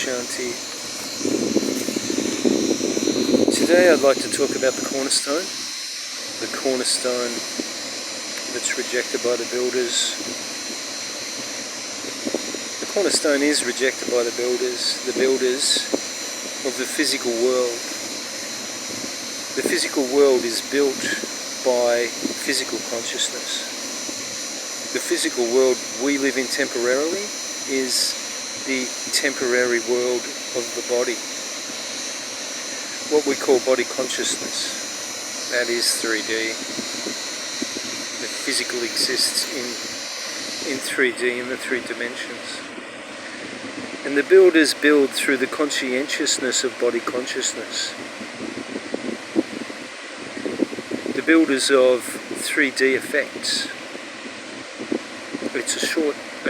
Shanti. Today I'd like to talk about the cornerstone. The cornerstone that's rejected by the builders. The cornerstone is rejected by the builders of the physical world. The physical world is built by physical consciousness. The physical world we live in temporarily is the temporary world of the body. What we call body consciousness, that is 3D. The physical exists in 3D, in the three dimensions. And the builders build through the conscientiousness of body consciousness. The builders of 3D effects. It's a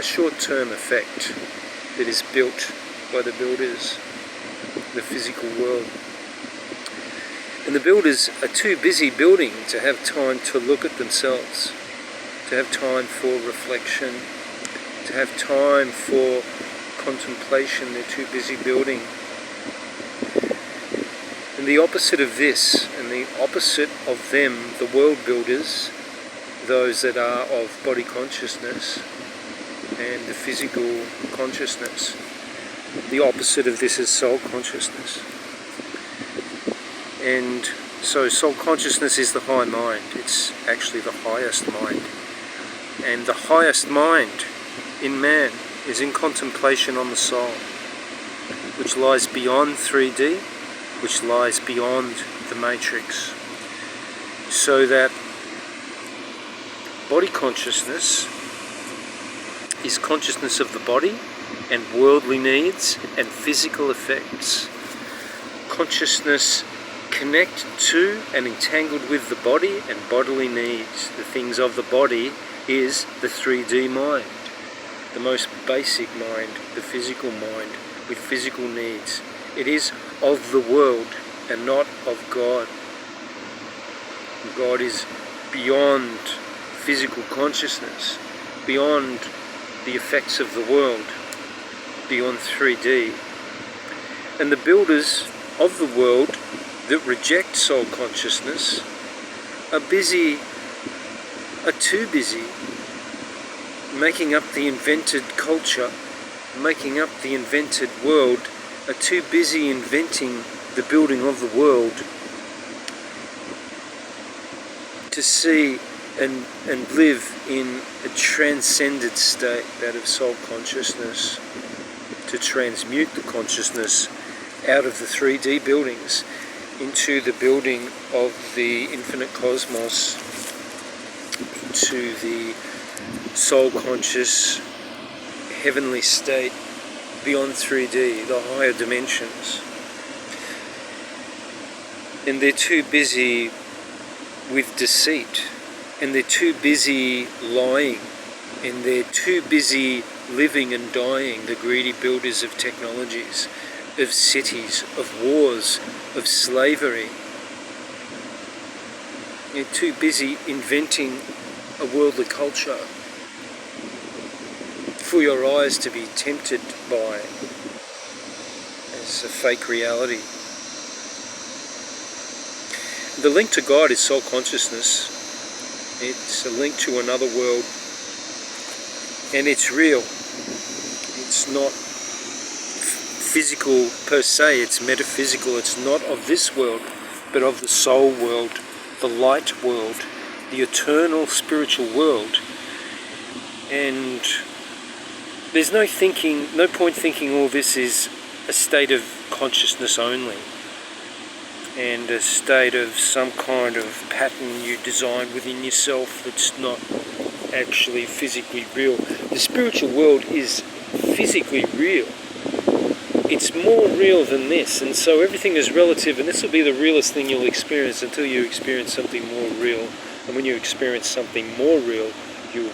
short-term effect that is built by the builders, the physical world. And the builders are too busy building to have time to look at themselves, to have time for reflection, to have time for contemplation. They're too busy building. And the opposite of this, and the opposite of them, the world builders, those that are of body consciousness and the physical consciousness, the opposite of this is soul consciousness. And so soul consciousness is the high mind. It's actually the highest mind. And the highest mind in man is in contemplation on the soul, which lies beyond 3D, which lies beyond the matrix. So that body consciousness is consciousness of the body and worldly needs and physical effects. Consciousness connected to and entangled with the body and bodily needs. The things of the body is the 3D mind, the most basic mind, the physical mind with physical needs. It is of the world and not of God. God is beyond physical consciousness, beyond the effects of the world, beyond 3D. And the builders of the world that reject soul consciousness are too busy making up the invented culture, making up the invented world, are too busy inventing the building of the world to see and live in a transcended state, that of soul consciousness, to transmute the consciousness out of the 3D buildings into the building of the infinite cosmos, into the soul conscious heavenly state beyond 3D, the higher dimensions. And they're too busy with deceit, and they're too busy lying, and they're too busy living and dying, the greedy builders of technologies, of cities, of wars, of slavery. They're too busy inventing a worldly culture for your eyes to be tempted by as a fake reality. The link to God is soul consciousness. It's a link to another world, and it's real. It's not physical per se, it's metaphysical. It's not of this world, but of the soul world, the light world, the eternal spiritual world. And there's no point thinking all this is a state of consciousness only, and a state of some kind of pattern you design within yourself that's not actually physically real. The spiritual world is physically real. It's more real than this, and so everything is relative, and this will be the realest thing you'll experience until you experience something more real. And when you experience something more real, you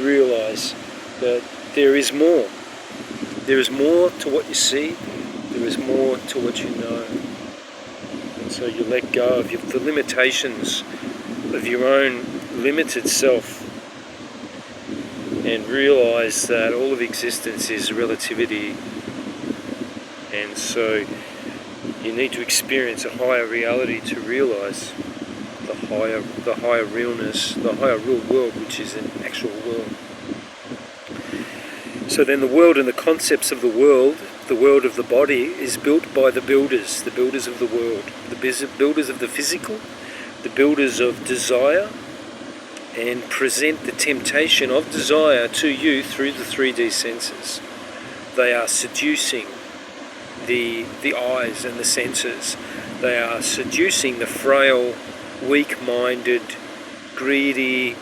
realize that there is more. There is more to what you see. There is more to what you know. And so you let go of the limitations of your own limited self, and realise that all of existence is relativity, and so you need to experience a higher reality to realise the higher realness, the higher real world, which is an actual world. So then the world and the concepts of the world of the body, is built by the builders of the world, the builders of the physical, the builders of desire, and present the temptation of desire to you through the 3D senses. They are seducing the eyes and the senses. They are seducing the frail, weak-minded, greedy,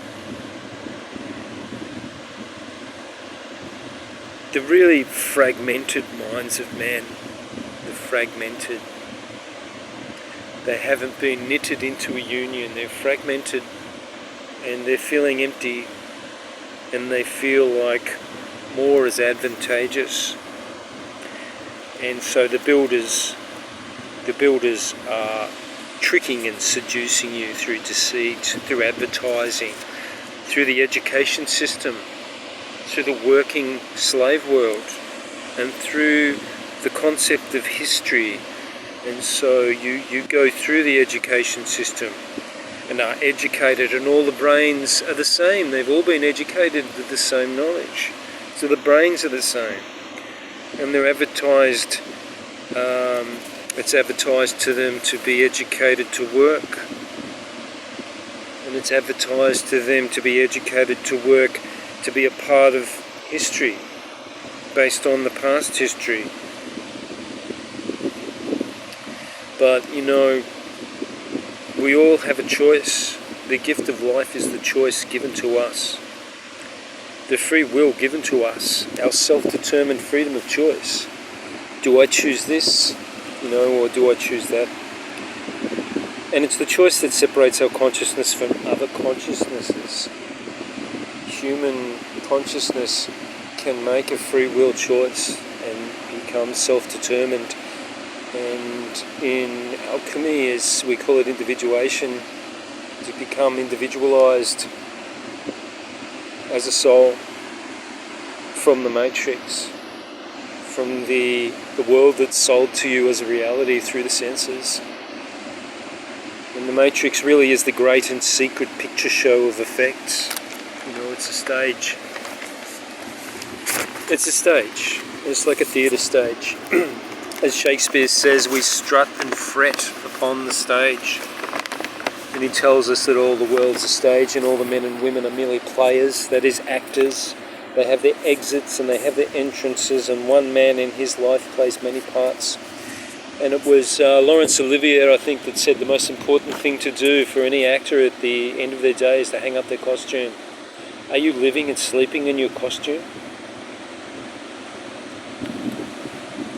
the really fragmented minds of men. The fragmented. They haven't been knitted into a union. They're fragmented and they're feeling empty, and they feel like more is advantageous. And so the builders are tricking and seducing you through deceit, through advertising, through the education system, through the working slave world, and through the concept of history. And so you go through the education system and are educated, and all the brains are the same. They've all been educated with the same knowledge. So the brains are the same. And they're advertised, it's advertised to them to be educated to work. And it's advertised to them to be educated to work, to be a part of history, based on the past history. But, you know, we all have a choice. The gift of life is the choice given to us. The free will given to us, our self-determined freedom of choice. Do I choose this, or do I choose that? And it's the choice that separates our consciousness from other consciousnesses. Human consciousness can make a free will choice and become self-determined. And in alchemy, as we call it, individuation, to become individualized as a soul from the matrix, from the world that's sold to you as a reality through the senses. And the matrix really is the great and secret picture show of effects. It's a stage. It's a stage. It's like a theatre stage. As Shakespeare says, we strut and fret upon the stage. And he tells us that all the world's a stage and all the men and women are merely players, that is, actors. They have their exits and they have their entrances, and one man in his life plays many parts. And it was Laurence Olivier, I think, that said the most important thing to do for any actor at the end of their day is to hang up their costume. Are you living and sleeping in your costume?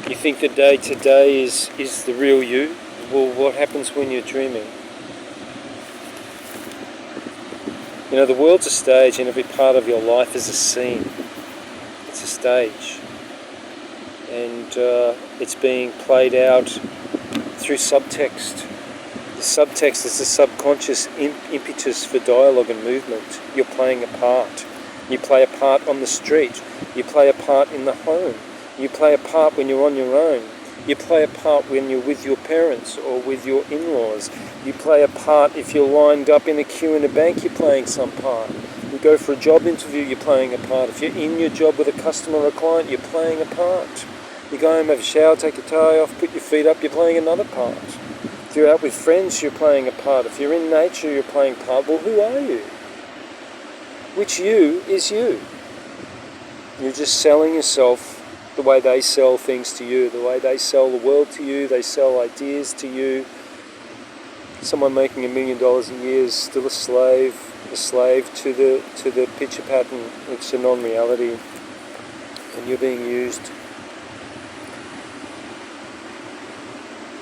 You think the day-to-day is the real you? Well, what happens when you're dreaming? The world's a stage, and every part of your life is a scene. It's a stage. And it's being played out through subtext. The subtext is the subconscious impetus for dialogue and movement. You're playing a part. You play a part on the street. You play a part in the home. You play a part when you're on your own. You play a part when you're with your parents or with your in-laws. You play a part if you're lined up in a queue in a bank, you're playing some part. You go for a job interview, you're playing a part. If you're in your job with a customer or a client, you're playing a part. You go home, have a shower, take your tie off, put your feet up, you're playing another part. If you're out with friends, you're playing a part. If you're in nature, you're playing a part. Well, who are you? Which you is you? You're just selling yourself the way they sell things to you, the way they sell the world to you, they sell ideas to you. Someone making $1 million a year is still a slave to the picture pattern. It's a non-reality, and you're being used.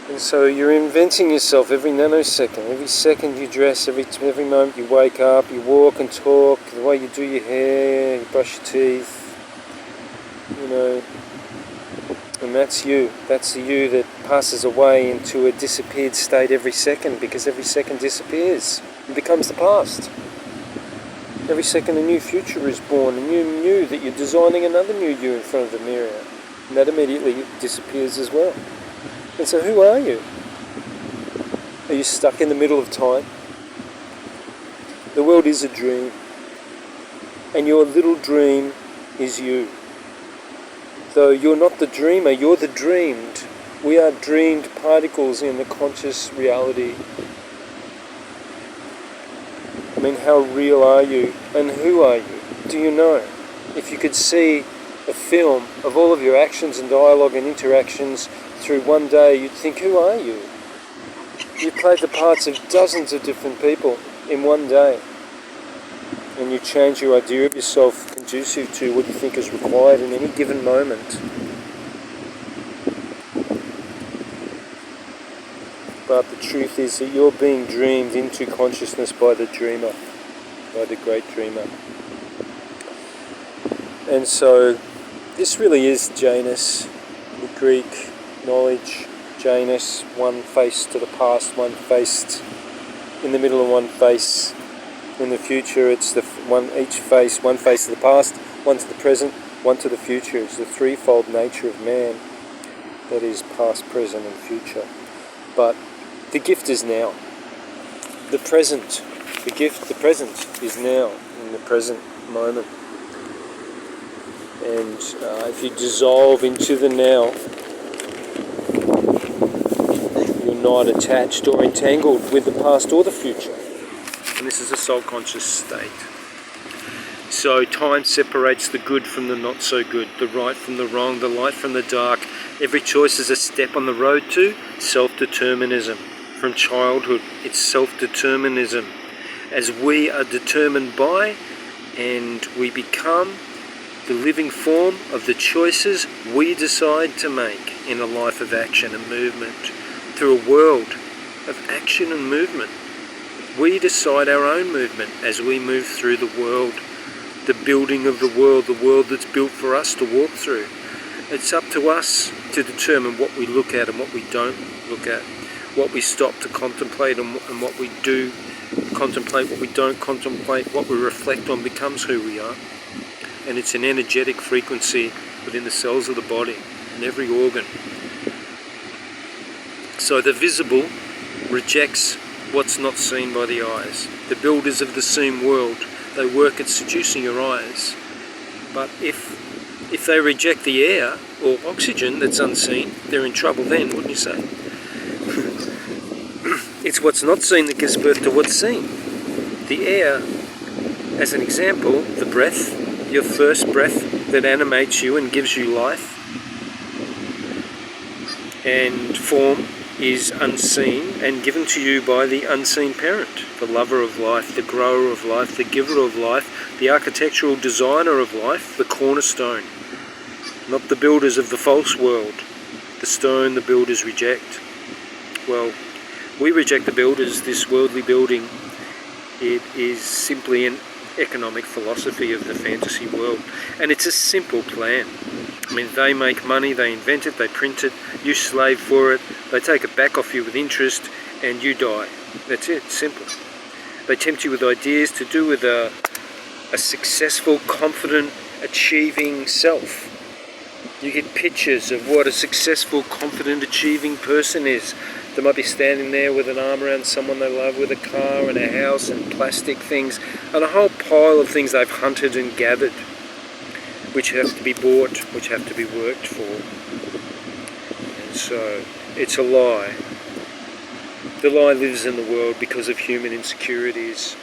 And so you're inventing yourself every nanosecond, every second you dress, every moment you wake up, you walk and talk, the way you do your hair, you brush your teeth, and that's you. That's the you that passes away into a disappeared state every second, because every second disappears and becomes the past. Every second a new future is born, and you knew that you're designing another new you in front of the mirror, and that immediately disappears as well. And so who are you? Are you stuck in the middle of time? The world is a dream, and your little dream is you. Though you're not the dreamer, you're the dreamed. We are dreamed particles in the conscious reality. I mean, how real are you, and who are you? Do you know? If you could see a film of all of your actions and dialogue and interactions through one day, you'd think, who are you? You played the parts of dozens of different people in one day, and you change your idea of yourself conducive to what you think is required in any given moment. But the truth is that you're being dreamed into consciousness by the dreamer, by the great dreamer. And so this really is Janus, the Greek knowledge. Janus, one face to the past, one face in the middle, and one face in the future. It's each face, one face to the past, one to the present, one to the future. It's the threefold nature of man, that is past, present and future. But the gift is now. The present, the gift, the present is now, in the present moment. And if you dissolve into the now, you're not attached or entangled with the past or the future. And this is a soul conscious state. So time separates the good from the not so good, the right from the wrong, the light from the dark. Every choice is a step on the road to self-determinism. From childhood, it's self-determinism. As we are determined by, and we become the living form of the choices we decide to make in a life of action and movement. Through a world of action and movement, we decide our own movement as we move through the world, the building of the world that's built for us to walk through. It's up to us to determine what we look at and what we don't look at, what we stop to contemplate and what we do contemplate, what we don't contemplate, what we reflect on becomes who we are. And it's an energetic frequency within the cells of the body and every organ. So the visible rejects what's not seen by the eyes. The builders of the seen world, they work at seducing your eyes. But if they reject the air or oxygen that's unseen, they're in trouble then, wouldn't you say? It's what's not seen that gives birth to what's seen. The air, as an example, the breath, your first breath that animates you and gives you life, and form is unseen and given to you by the unseen parent, the lover of life, the grower of life, the giver of life, the architectural designer of life, the cornerstone, not the builders of the false world. The stone the builders reject. Well, we reject the builders, this worldly building. It is simply an economic philosophy of the fantasy world, and it's a simple plan. I mean, they make money, they invent it, they print it, you slave for it, they take it back off you with interest, and you die. That's it, simple. They tempt you with ideas to do with a successful, confident, achieving self. You get pictures of what a successful, confident, achieving person is. They might be standing there with an arm around someone they love, with a car and a house and plastic things, and a whole pile of things they've hunted and gathered, which have to be bought, which have to be worked for. And so, it's a lie. The lie lives in the world because of human insecurities.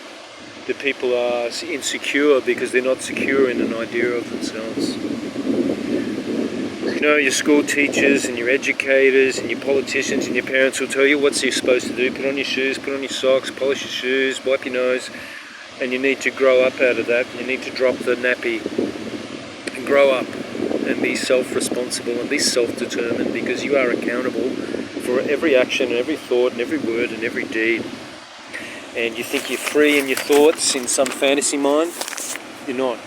The people are insecure because they're not secure in an idea of themselves. You know, your school teachers and your educators and your politicians and your parents will tell you what you're supposed to do. Put on your shoes, put on your socks, polish your shoes, wipe your nose, and you need to grow up out of that. You need to drop the nappy and grow up and be self-responsible and be self-determined, because you are accountable for every action and every thought and every word and every deed. And you think you're free in your thoughts in some fantasy mind? You're not.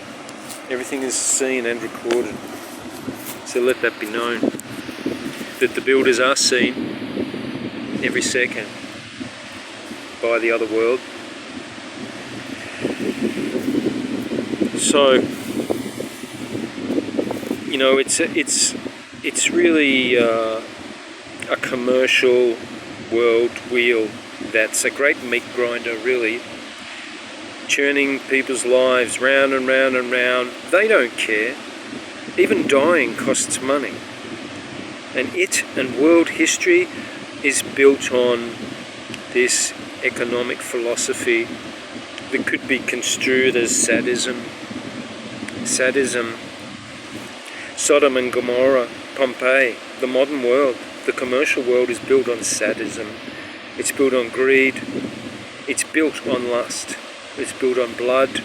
Everything is seen and recorded. So let that be known, that the builders are seen every second by the other world. So, you know, it's really a commercial world wheel that's a great meat grinder, really, churning people's lives round and round and round. They don't care. Even dying costs money. And world history is built on this economic philosophy that could be construed as sadism. Sodom and Gomorrah, Pompeii, the modern world, the commercial world is built on sadism. It's built on greed. It's built on lust. It's built on blood.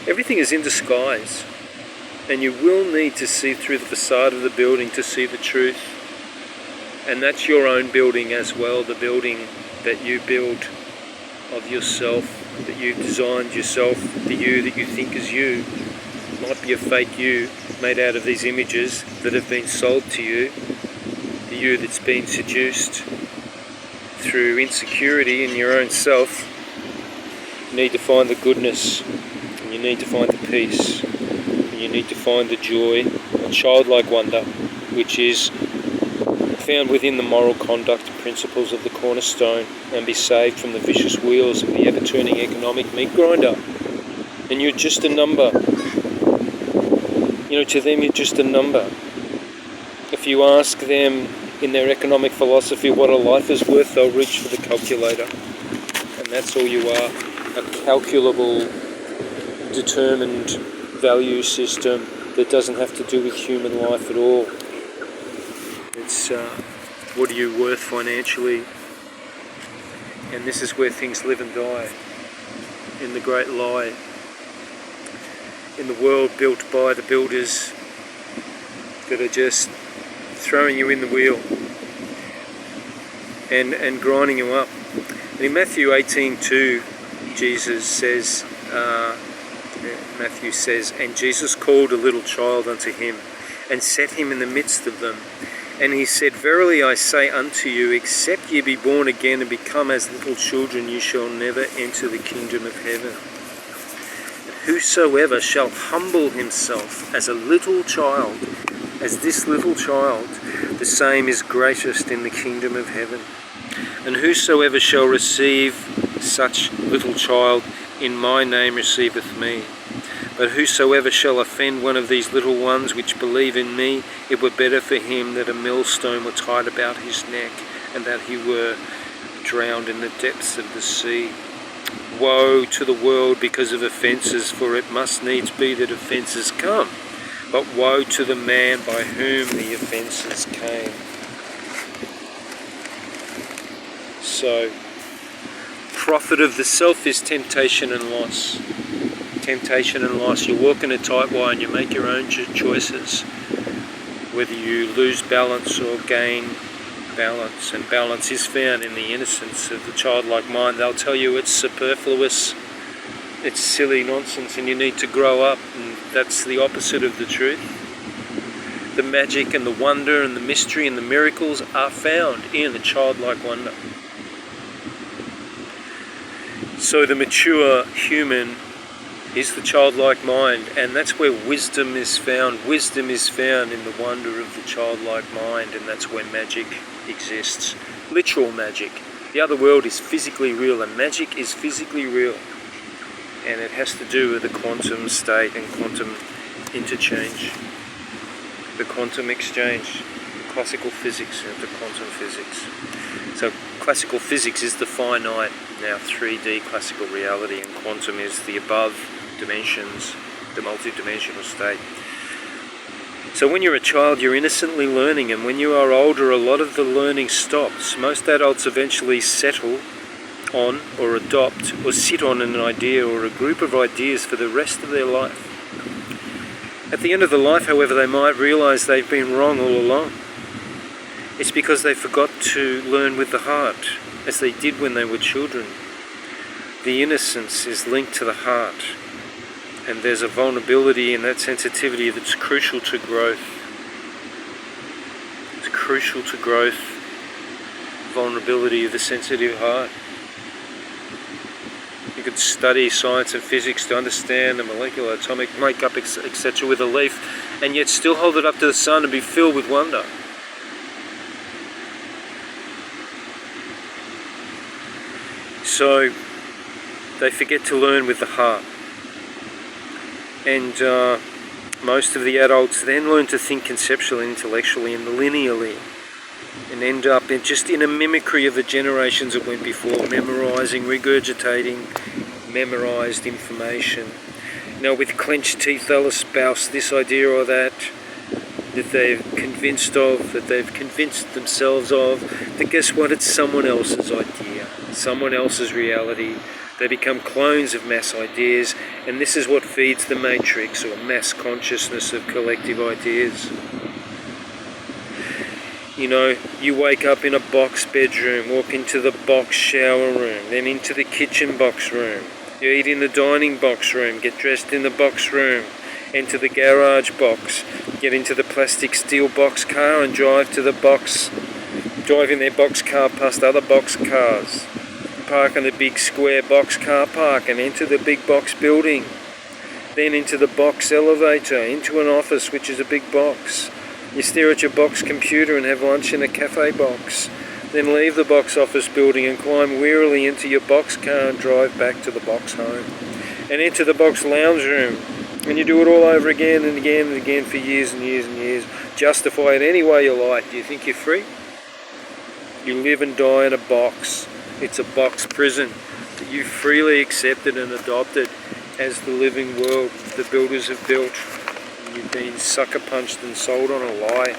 Everything is in disguise. And you will need to see through the facade of the building to see the truth. And that's your own building as well, the building that you build of yourself, that you designed yourself, the you that you think is you. Might be a fake you made out of these images that have been sold to you, the you that's been seduced through insecurity in your own self. You need to find the goodness, and you need to find the peace, and you need to find the joy, a childlike wonder, which is found within the moral conduct principles of the Cornerstone, and be saved from the vicious wheels of the ever-turning economic meat grinder. And you're just a number. You know, to them you're just a number. If you ask them in their economic philosophy what a life is worth, they'll reach for the calculator. And that's all you are, a calculable, determined value system that doesn't have to do with human life at all. It's what are you worth financially? And this is where things live and die, in the great lie, in the world built by the builders that are just throwing you in the wheel and grinding you up. And in Matthew 18:2, Jesus says, Matthew says, "And Jesus called a little child unto him, and set him in the midst of them. And he said, Verily I say unto you, except ye be born again and become as little children, you shall never enter the kingdom of heaven. And whosoever shall humble himself as a little child, as this little child, the same is greatest in the kingdom of heaven. And whosoever shall receive such little child in my name receiveth me. But whosoever shall offend one of these little ones which believe in me, it were better for him that a millstone were tied about his neck, and that he were drowned in the depths of the sea. Woe to the world because of offences, for it must needs be that offences come. But woe to the man by whom the offences came." So, profit of the self is temptation and loss. Temptation and loss. You walk in a tight wire and you make your own choices, whether you lose balance or gain balance. And balance is found in the innocence of the childlike mind. They'll tell you it's superfluous, it's silly nonsense, and you need to grow up, and that's the opposite of the truth. The magic and the wonder and the mystery and the miracles are found in the childlike wonder. So the mature human is the childlike mind, and that's where wisdom is found. Wisdom is found in the wonder of the childlike mind, and that's where magic exists. Literal magic. The other world is physically real, and magic is physically real. And it has to do with the quantum state and quantum interchange. The quantum exchange. Classical physics and the quantum physics. So classical physics is the finite, now 3D classical reality, and quantum is the above dimensions, the multi-dimensional state. So when you're a child, you're innocently learning, and when you are older, a lot of the learning stops. Most adults eventually settle on or adopt or sit on an idea or a group of ideas for the rest of their life. At the end of the life, however, they might realise they've been wrong all along. It's because they forgot to learn with the heart, as they did when they were children. The innocence is linked to the heart, and there's a vulnerability and that sensitivity that's crucial to growth. It's crucial to growth, vulnerability of the sensitive heart. You could could study science and physics to understand the molecular, atomic makeup, etc. with a leaf, and yet still hold it up to the sun and be filled with wonder. So they forget to learn with the heart. And most of the adults then learn to think conceptually, intellectually, and linearly, and end up just in a mimicry of the generations that went before, memorizing, regurgitating memorized information. Now, with clenched teeth, they'll espouse this idea or that they've convinced of, that they've convinced themselves of, that guess what, it's someone else's idea, someone else's reality. They become clones of mass ideas, and this is what feeds the matrix, or mass consciousness of collective ideas. You know, you wake up in a box bedroom, walk into the box shower room, then into the kitchen box room. You eat in the dining box room, get dressed in the box room, enter the garage box, get into the plastic steel box car and drive to the box, drive in their box car past other box cars, park in the big square box car park and enter the big box building, then into the box elevator, into an office which is a big box. You stare at your box computer and have lunch in a cafe box, then leave the box office building and climb wearily into your box car and drive back to the box home, and enter the box lounge room, and you do it all over again and again and again for years and years and years. Justify it any way you like. Do you think you're free? You live and die in a box. It's a box prison that you freely accepted and adopted as the living world the builders have built. You've been sucker punched and sold on a lie.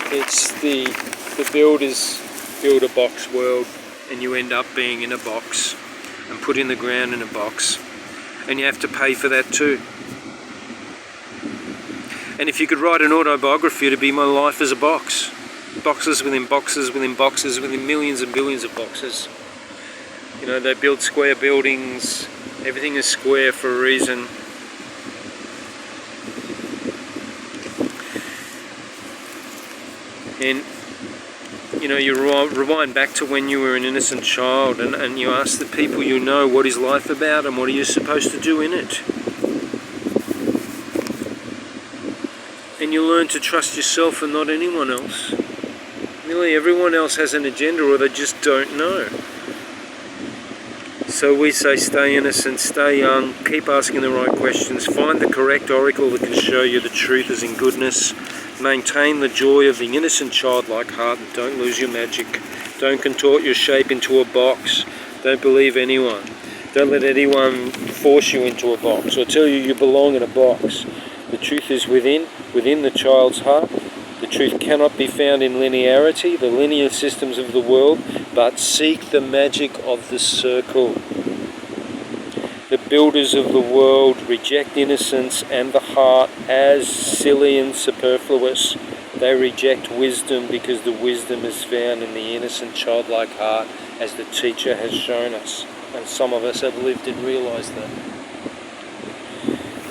It's the builders build a box world, and you end up being in a box and put in the ground in a box, and you have to pay for that too. And if you could write an autobiography, it'd be my life as a box. Boxes within boxes within boxes within millions and billions of boxes. You know, they build square buildings. Everything is square for a reason. And, you know, you rewind back to when you were an innocent child, and you ask the people you know, what is life about and what are you supposed to do in it? And you learn to trust yourself and not anyone else. Nearly everyone else has an agenda, or they just don't know. So we say stay innocent, stay young, keep asking the right questions, find the correct oracle that can show you the truth is in goodness, maintain the joy of the innocent childlike heart, and don't lose your magic. Don't contort your shape into a box. Don't believe anyone. Don't let anyone force you into a box or tell you belong in a box. The truth is within the child's heart. The truth cannot be found in linearity, the linear systems of the world, but seek the magic of the circle. The builders of the world reject innocence and the heart as silly and superfluous. They reject wisdom because the wisdom is found in the innocent childlike heart, as the teacher has shown us. And some of us have lived and realised that.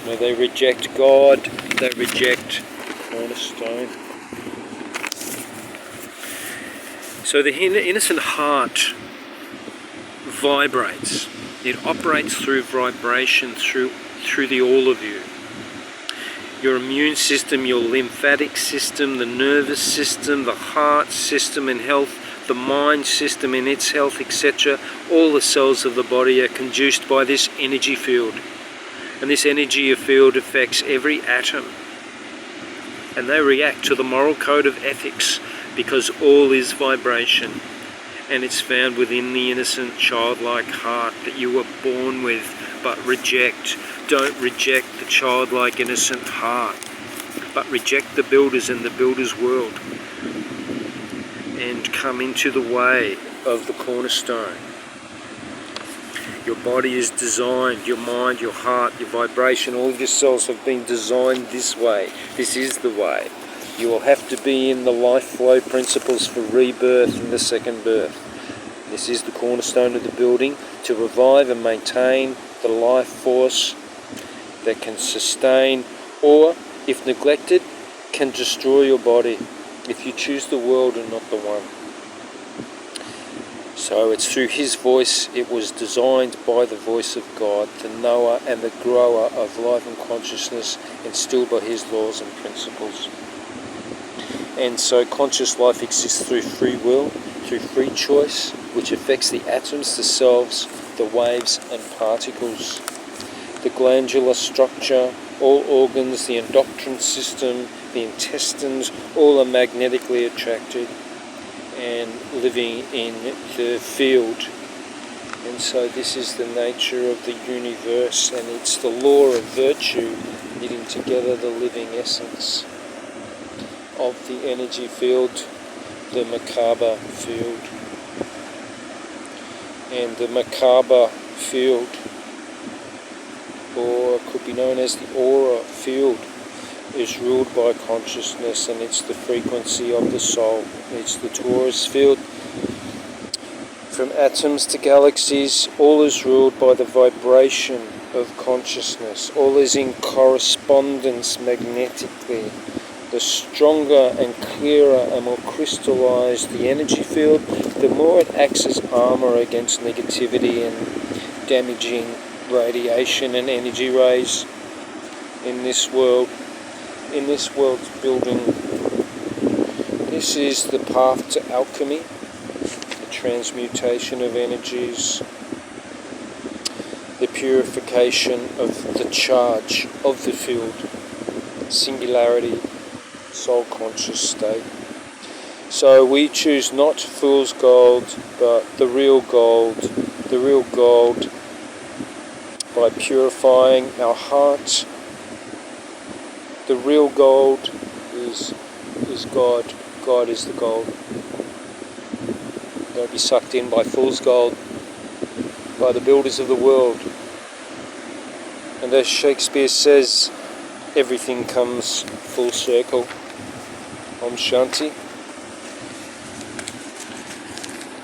You know, they reject God, they reject Cornerstone. So the innocent heart vibrates. It operates through vibration, through the all of you. Your immune system, your lymphatic system, the nervous system, the heart system in health, the mind system in its health, etc. All the cells of the body are conduced by this energy field. And this energy field affects every atom. And they react to the moral code of ethics, because all is vibration, and it's found within the innocent childlike heart that you were born with, but reject. Don't reject the childlike innocent heart, but reject the builders and the builders' world, and come into the way of the Cornerstone. Your body is designed, your mind, your heart, your vibration, all of your cells have been designed this way. This is the way. You will have to be in the life flow principles for rebirth in the second birth. This is the cornerstone of the building, to revive and maintain the life force that can sustain, or, if neglected, can destroy your body if you choose the world and not the one. So it's through his voice. It was designed by the voice of God, the knower and the grower of life and consciousness, instilled by his laws and principles. And so conscious life exists through free will, through free choice, which affects the atoms, the cells, the waves and particles. The glandular structure, all organs, the endocrine system, the intestines, all are magnetically attracted and living in the field. And so this is the nature of the universe, and it's the law of virtue knitting together the living essence of the energy field, the Merkaba field. And the Merkaba field, or could be known as the aura field, is ruled by consciousness, and it's the frequency of the soul. It's the torus field. From atoms to galaxies, all is ruled by the vibration of consciousness. All is in correspondence magnetically. The stronger and clearer and more crystallized the energy field, the more it acts as armor against negativity and damaging radiation and energy rays in this world. In this world's building, this is the path to alchemy, the transmutation of energies, the purification of the charge of the field, singularity, soul conscious state. So we choose not fool's gold, but the real gold by purifying our heart. The real gold is God. God is the gold. Don't be sucked in by fool's gold, by the builders of the world. And as Shakespeare says, everything comes full circle. Om Shanti.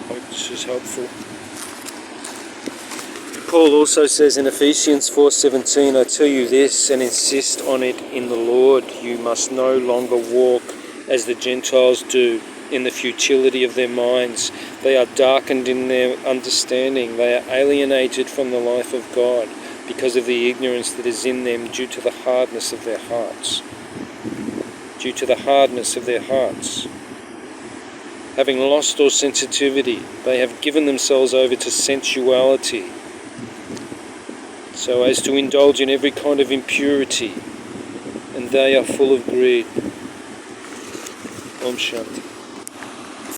Hope this is helpful. Paul also says in Ephesians 4:17, I tell you this and insist on it in the Lord, you must no longer walk as the Gentiles do, in the futility of their minds. They are darkened in their understanding. They are alienated from the life of God because of the ignorance that is in them due to the hardness of their hearts. Due to the hardness of their hearts. Having lost all sensitivity, they have given themselves over to sensuality, so as to indulge in every kind of impurity, and they are full of greed. Om Shanti.